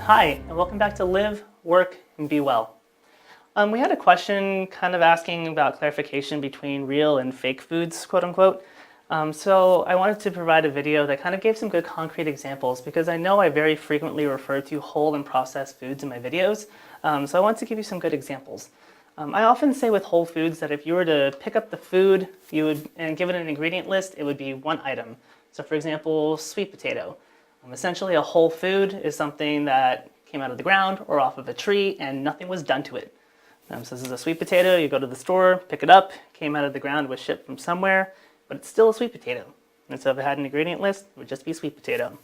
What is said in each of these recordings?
Hi, and welcome back to Live, Work, and Be Well. We had a question kind of asking about clarification between real and fake foods, quote unquote. So I wanted to provide a video that kind of gave some good concrete examples because I know I very frequently refer to whole and processed foods in my videos. So I want to give you some good examples. I often say with whole foods that if you were to pick up the food and give it an ingredient list, it would be one item. So for example, sweet potato. Essentially, a whole food is something that came out of the ground or off of a tree and nothing was done to it. So this is a sweet potato, you go to the store, pick it up, came out of the ground, was shipped from somewhere, but it's still a sweet potato. And so if it had an ingredient list, it would just be sweet potato.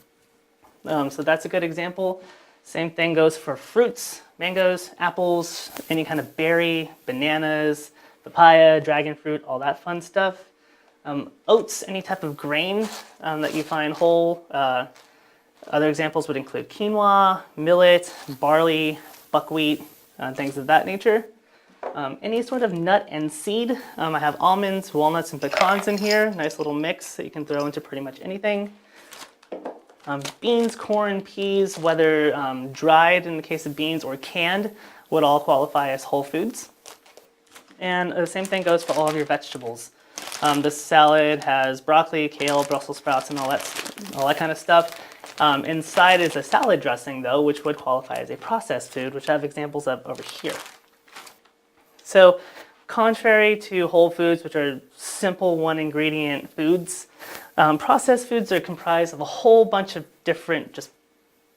So that's a good example. Same thing goes for fruits, mangoes, apples, any kind of berry, bananas, papaya, dragon fruit, all that fun stuff. Oats, any type of grain that you find whole. Other examples would include quinoa, millet, barley, buckwheat, things of that nature. Any sort of nut and seed. I have almonds, walnuts, and pecans in here. Nice little mix that you can throw into pretty much anything. Beans, corn, peas, whether dried in the case of beans or canned, would all qualify as whole foods. And the same thing goes for all of your vegetables. This salad has broccoli, kale, Brussels sprouts, and all that kind of stuff. Inside is a salad dressing, though, which would qualify as a processed food, which I have examples of over here. So, contrary to whole foods, which are simple one-ingredient foods, processed foods are comprised of a whole bunch of different just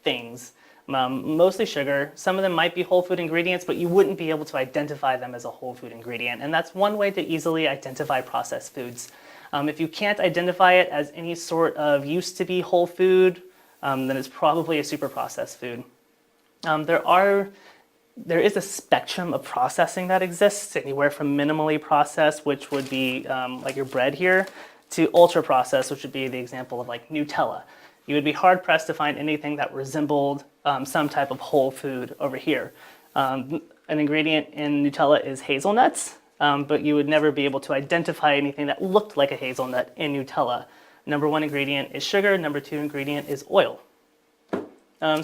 things, mostly sugar. Some of them might be whole food ingredients, but you wouldn't be able to identify them as a whole food ingredient. And that's one way to easily identify processed foods. If you can't identify it as any sort of used to be whole food, then it's probably a super processed food. There is a spectrum of processing that exists, anywhere from minimally processed, which would be like your bread here, to ultra processed, which would be the example of like Nutella. You would be hard pressed to find anything that resembled some type of whole food over here. An ingredient in Nutella is hazelnuts, but you would never be able to identify anything that looked like a hazelnut in Nutella. Number one ingredient is sugar. Number two ingredient is oil.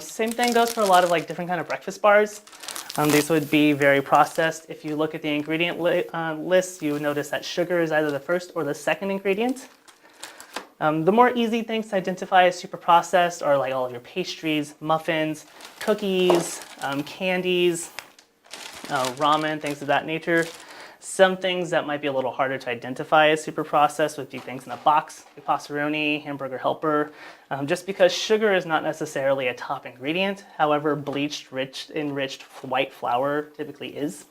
Same thing goes for a lot of like different kind of breakfast bars. These would be very processed. If you look at the ingredient list, you would notice that sugar is either the first or the second ingredient. The more easy things to identify as super processed are like all of your pastries, muffins, cookies, candies, ramen, things of that nature. Some things that might be a little harder to identify as super processed would be things in a box, like Passaroni, Hamburger Helper, just because sugar is not necessarily a top ingredient. However, bleached, enriched white flour typically is.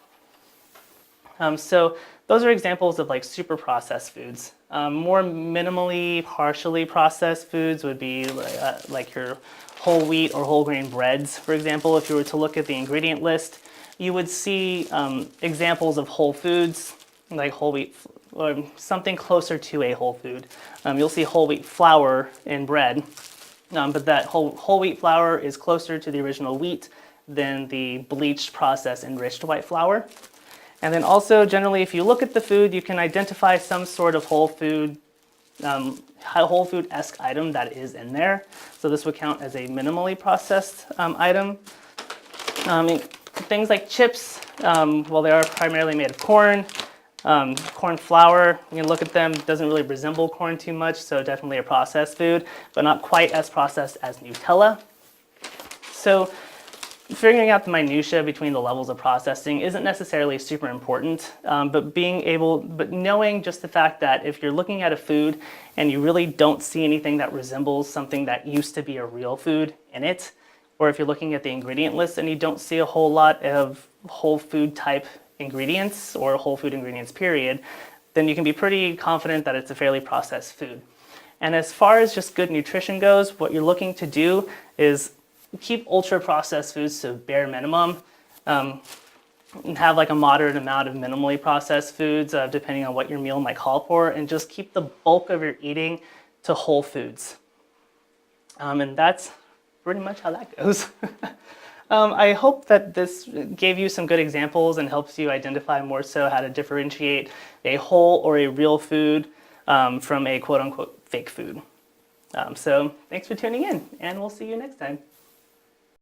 So those are examples of like super processed foods. More minimally, partially processed foods would be like your whole wheat or whole grain breads, for example. If you were to look at the ingredient list, you would see examples of whole foods, like whole wheat, or something closer to a whole food. You'll see whole wheat flour in bread, but that whole wheat flour is closer to the original wheat than the bleached, processed, enriched white flour. And then also, generally, if you look at the food, you can identify some sort of whole food-esque item that is in there. So this would count as a minimally processed item. Things like chips, well, they are primarily made of corn, corn flour. You can look at them, doesn't really resemble corn too much, so definitely a processed food, but not quite as processed as Nutella. So figuring out the minutia between the levels of processing isn't necessarily super important, but knowing just the fact that if you're looking at a food and you really don't see anything that resembles something that used to be a real food in it, or if you're looking at the ingredient list and you don't see a whole lot of whole food type ingredients or whole food ingredients period, then you can be pretty confident that it's a fairly processed food. And as far as just good nutrition goes, what you're looking to do is keep ultra processed foods to bare minimum, and have like a moderate amount of minimally processed foods depending on what your meal might call for, and just keep the bulk of your eating to whole foods. And that's pretty much how that goes. I hope that this gave you some good examples and helps you identify more so how to differentiate a whole or a real food from a quote-unquote fake food. So thanks for tuning in, and we'll see you next time.